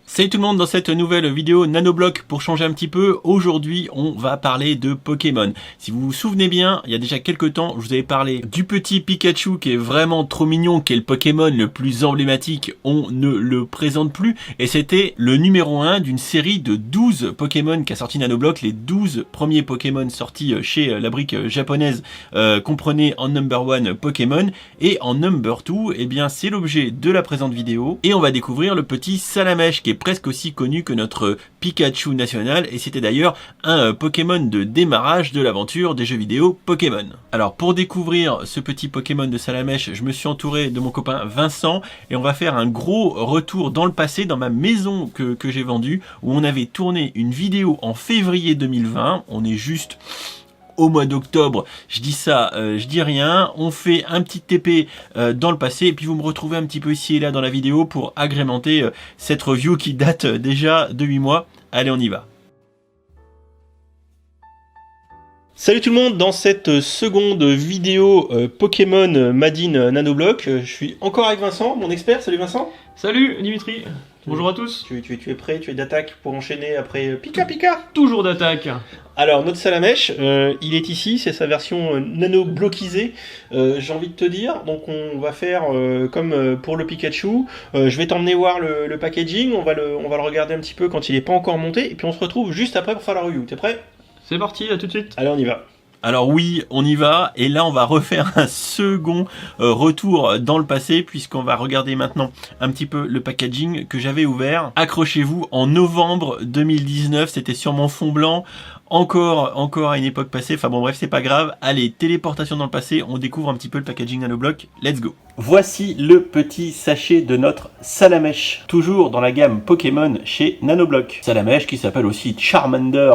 Salut tout le monde, dans cette nouvelle vidéo Nanoblock, pour changer un petit peu, aujourd'hui on va parler de Pokémon. Si vous vous souvenez bien, il y a déjà quelques temps, je vous avais parlé du petit Pikachu qui est vraiment trop mignon, qui est le Pokémon le plus emblématique, on ne le présente plus. Et c'était le numéro 1 d'une série de 12 Pokémon qu'a sorti Nanoblock. Les 12 premiers Pokémon sortis chez la brique japonaise comprenaient en number 1 Pokémon. Et en number 2, eh bien c'est l'objet de la présente vidéo. Et on va découvrir le petit Salamèche qui est presque aussi connu que notre Pikachu national, et c'était d'ailleurs un Pokémon de démarrage de l'aventure des jeux vidéo Pokémon. Alors pour découvrir ce petit Pokémon de Salamèche, je me suis entouré de mon copain Vincent, et on va faire un gros retour dans le passé, dans ma maison que j'ai vendue, où on avait tourné une vidéo en février 2020, on est juste au mois d'octobre, je dis ça, je dis rien, on fait un petit TP dans le passé, et puis vous me retrouvez un petit peu ici et là dans la vidéo pour agrémenter cette review qui date déjà de 8 mois. Allez, on y va. Salut tout le monde, dans cette seconde vidéo Pokémon Made in Nanoblock, je suis encore avec Vincent, mon expert. Salut Vincent. Salut Dimitri, bonjour à tous. Tu es prêt, tu es d'attaque pour enchaîner après Pika Pika? Toujours d'attaque. Alors notre Salamèche, il est ici, c'est sa version nano-blockisée, j'ai envie de te dire. Donc on va faire comme pour le Pikachu, je vais t'emmener voir le packaging, on va le regarder un petit peu quand il n'est pas encore monté, et puis on se retrouve juste après pour faire la review. T'es prêt? C'est parti, à tout de suite. Allez, on y va. Alors oui, on y va, et là on va refaire un second retour dans le passé, puisqu'on va regarder maintenant un petit peu le packaging que j'avais ouvert. Accrochez-vous, en novembre 2019, c'était sur mon fond blanc, encore à une époque passée, enfin bon bref, c'est pas grave. Allez, téléportation dans le passé, on découvre un petit peu le packaging Nanoblock, let's go. Voici le petit sachet de notre Salamèche, toujours dans la gamme Pokémon chez Nanoblock. Salamèche qui s'appelle aussi Charmander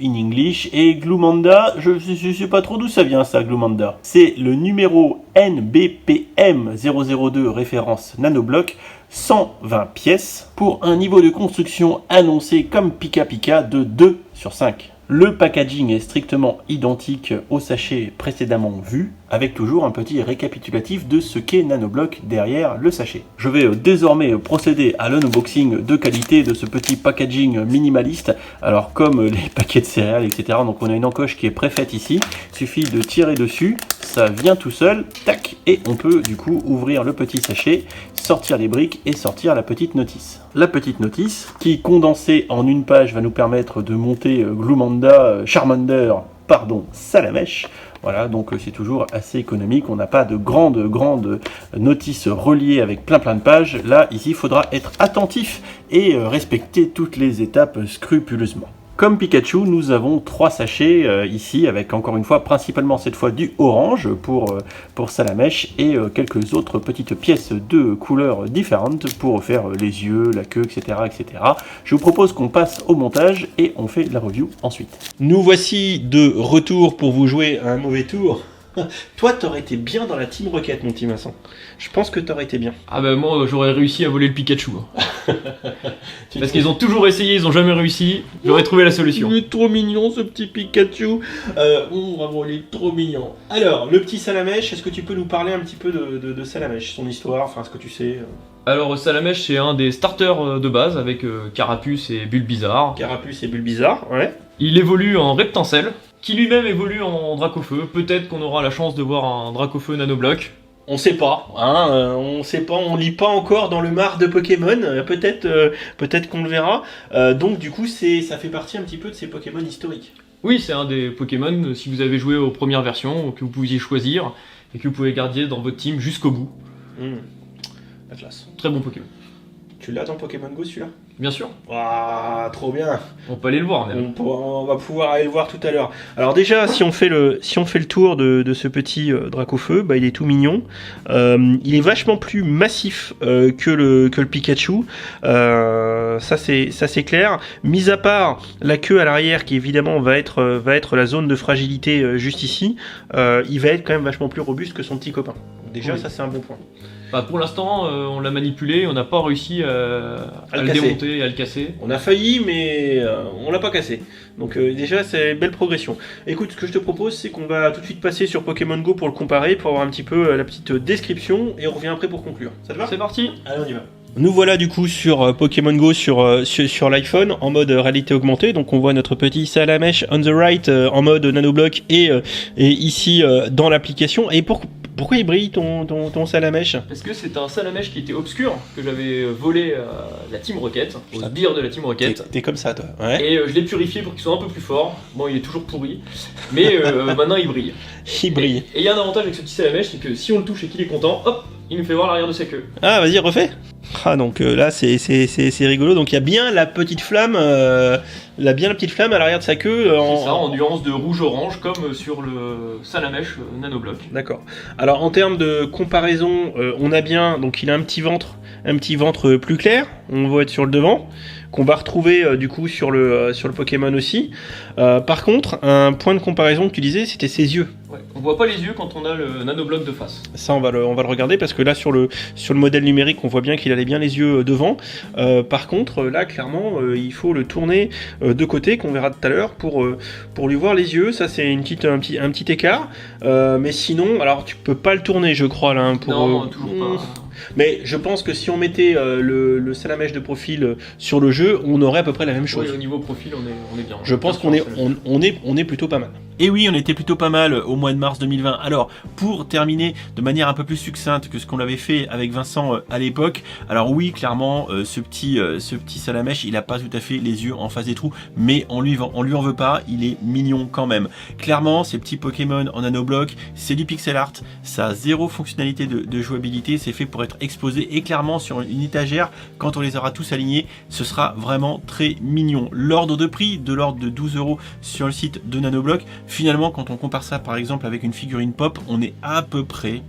in English, et Glumanda, je sais pas trop d'où ça vient ça, Glumanda. C'est le numéro NBPM 002 référence Nanoblock, 120 pièces, pour un niveau de construction annoncé comme Pika Pika de 2 sur 5. Le packaging est strictement identique au sachet précédemment vu, avec toujours un petit récapitulatif de ce qu'est Nanoblock derrière le sachet. Je vais désormais procéder à l'unboxing de qualité de ce petit packaging minimaliste. Alors comme les paquets de céréales, etc. Donc on a une encoche qui est préfaite ici, il suffit de tirer dessus, ça vient tout seul, tac, et on peut du coup ouvrir le petit sachet, sortir les briques et sortir la petite notice. La petite notice qui, condensée en une page, va nous permettre de monter Charmander, Salamèche. Voilà, donc c'est toujours assez économique, on n'a pas de grande notice reliée avec plein de pages. Là, ici, il faudra être attentif et respecter toutes les étapes scrupuleusement. Comme Pikachu, nous avons 3 sachets ici, avec encore une fois, principalement cette fois du orange pour Salamèche, et quelques autres petites pièces de couleurs différentes pour faire les yeux, la queue, etc., etc. Je vous propose qu'on passe au montage et on fait la review ensuite. Nous voici de retour pour vous jouer à un mauvais tour. Toi, t'aurais été bien dans la Team Rocket, mon petit Vincent. Je pense que t'aurais été bien. Ah bah moi j'aurais réussi à voler le Pikachu. Parce qu'ils ont toujours essayé, ils ont jamais réussi. J'aurais trouvé la solution. Il est trop mignon ce petit Pikachu. Vraiment, il est trop mignon. Alors, le petit Salamèche, est-ce que tu peux nous parler un petit peu de Salamèche, son histoire, enfin ce que tu sais Alors Salamèche c'est un des starters de base avec Carapuce et Bulbizarre. Carapuce et Bulbizarre, ouais. Il évolue en Reptincelle, qui lui-même évolue en Dracofeu. Peut-être qu'on aura la chance de voir un Dracofeu Nanoblock. On sait pas, hein, on sait pas, on lit pas encore dans le mar de Pokémon, peut-être qu'on le verra. Donc du coup, ça fait partie un petit peu de ces Pokémon historiques. Oui, c'est un des Pokémon, si vous avez joué aux premières versions, que vous pouviez choisir, et que vous pouvez garder dans votre team jusqu'au bout. La classe. Très bon Pokémon. Tu l'as dans Pokémon Go celui-là? Bien sûr. Waouh, trop bien. On peut aller le voir même. On va pouvoir aller le voir tout à l'heure. Alors déjà, si on fait le tour de ce petit Dracofeu, bah, il est tout mignon. Il est vachement plus massif que le Pikachu. Ça c'est clair. Mis à part la queue à l'arrière qui évidemment va être la zone de fragilité juste ici, il va être quand même vachement plus robuste que son petit copain. Déjà, oui. Ça c'est un bon point. Bah pour l'instant, on l'a manipulé, on n'a pas réussi à le démonter et à le casser. On a failli, mais on l'a pas cassé. Donc déjà, c'est belle progression. Écoute, ce que je te propose, c'est qu'on va tout de suite passer sur Pokémon Go pour le comparer, pour avoir un petit peu la petite description, et on revient après pour conclure. Ça te va? C'est parti. Allez, on y va. Nous voilà du coup sur Pokémon Go sur l'iPhone en mode réalité augmentée. Donc on voit notre petit Salamèche on the right en mode nanoblock et ici dans l'application. Et pourquoi il brille ton Salamèche? Parce que c'est un Salamèche qui était obscur, que j'avais volé à la Team Rocket, aux sbires de la Team Rocket. T'es comme ça toi. Ouais. Et je l'ai purifié pour qu'il soit un peu plus fort. Bon, il est toujours pourri, mais maintenant il brille. Il brille. Et il y a un avantage avec ce petit Salamèche, c'est que si on le touche et qu'il est content, hop, il nous fait voir l'arrière de sa queue. Ah, vas-y, refais. Ah, donc là, c'est rigolo. Donc il y a bien la petite flamme, à l'arrière de sa queue. C'est ça, en nuance de rouge-orange, comme sur le Salamèche Nanoblock. D'accord. Alors en termes de comparaison, on a bien, donc il a un petit ventre plus clair. On va être sur le devant, qu'on va retrouver du coup sur le Pokémon aussi. Par contre, un point de comparaison que tu disais, c'était ses yeux. Ouais, on voit pas les yeux quand on a le nanoblock de face. Ça, on va le regarder parce que là, sur le modèle numérique, on voit bien qu'il avait bien les yeux devant. Par contre, là, clairement, il faut le tourner de côté, qu'on verra tout à l'heure, pour lui voir les yeux. Ça, c'est un petit écart. Mais sinon, alors, tu peux pas le tourner, je crois, là. Non, toujours pas. Mais je pense que si on mettait le Salamèche de profil sur le jeu, on aurait à peu près la même chose. Oui, au niveau profil, on est bien. Je pense qu'on est plutôt pas mal. Et oui, on était plutôt pas mal au mois de mars 2020. Alors, pour terminer de manière un peu plus succincte que ce qu'on avait fait avec Vincent à l'époque, alors oui, clairement, ce petit Salamèche, il a pas tout à fait les yeux en face des trous, mais on lui en veut pas, il est mignon quand même. Clairement, ces petits Pokémon en nanoblock, c'est du pixel art, ça a zéro fonctionnalité de jouabilité, c'est fait pour être exposé, et clairement sur une étagère, quand on les aura tous alignés, ce sera vraiment très mignon. L'ordre de prix, de l'ordre de 12 € sur le site de Nanoblock. Finalement, quand on compare ça par exemple avec une figurine pop, on est à peu près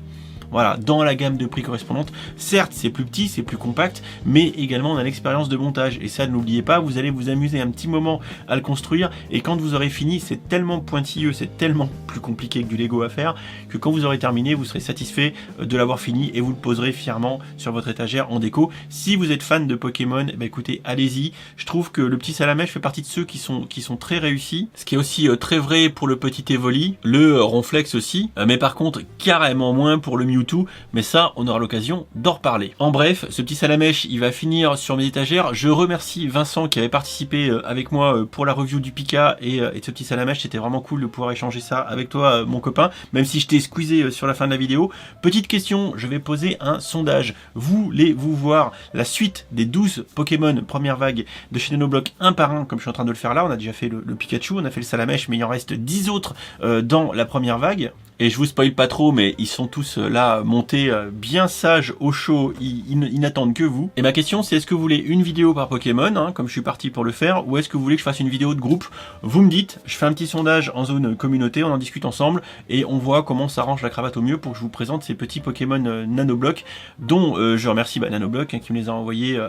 Voilà, dans la gamme de prix correspondante. Certes, c'est plus petit, c'est plus compact, mais également on a l'expérience de montage. Et ça, n'oubliez pas, vous allez vous amuser un petit moment à le construire. Et quand vous aurez fini, c'est tellement pointilleux, c'est tellement plus compliqué que du Lego à faire, que quand vous aurez terminé, vous serez satisfait de l'avoir fini et vous le poserez fièrement sur votre étagère en déco. Si vous êtes fan de Pokémon, bah écoutez, allez-y. Je trouve que le petit Salamèche fait partie de ceux qui sont très réussis. Ce qui est aussi très vrai pour le petit Evoli, le Ronflex aussi, mais par contre carrément moins pour le Mewtwo, mais ça on aura l'occasion d'en reparler. En bref, ce petit Salamèche il va finir sur mes étagères. Je remercie Vincent qui avait participé avec moi pour la review du Pika et de ce petit Salamèche. C'était vraiment cool de pouvoir échanger ça avec toi mon copain, même si je t'ai squeezé sur la fin de la vidéo. Petite question, je vais poser un sondage. Voulez-vous voir la suite des 12 Pokémon première vague de chez Nanoblock un par un comme je suis en train de le faire là? On a déjà fait le Pikachu, on a fait le Salamèche, mais il en reste 10 autres dans la première vague. Et je vous spoil pas trop, mais ils sont tous là montés bien sages au chaud, ils n'attendent que vous. Et ma question c'est, est-ce que vous voulez une vidéo par Pokémon, hein, comme je suis parti pour le faire, ou est-ce que vous voulez que je fasse une vidéo de groupe? Vous me dites, je fais un petit sondage en zone communauté, on en discute ensemble, et on voit comment s'arrange la cravate au mieux pour que je vous présente ces petits Pokémon Nanoblock, dont je remercie Nanoblock hein, qui me les a envoyés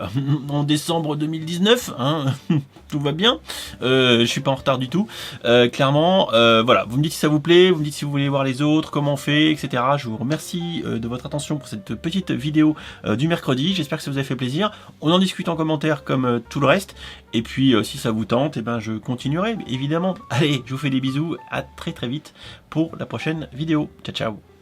en décembre 2019, hein, tout va bien, je suis pas en retard du tout, clairement, voilà, vous me dites si ça vous plaît, vous me dites si vous voulez voir les autres, comment on fait, etc. Je vous remercie de votre attention pour cette petite vidéo du mercredi. J'espère que ça vous a fait plaisir. On en discute en commentaire comme tout le reste. Et puis si ça vous tente, eh ben, je continuerai évidemment. Allez, je vous fais des bisous. À très vite pour la prochaine vidéo. Ciao ciao.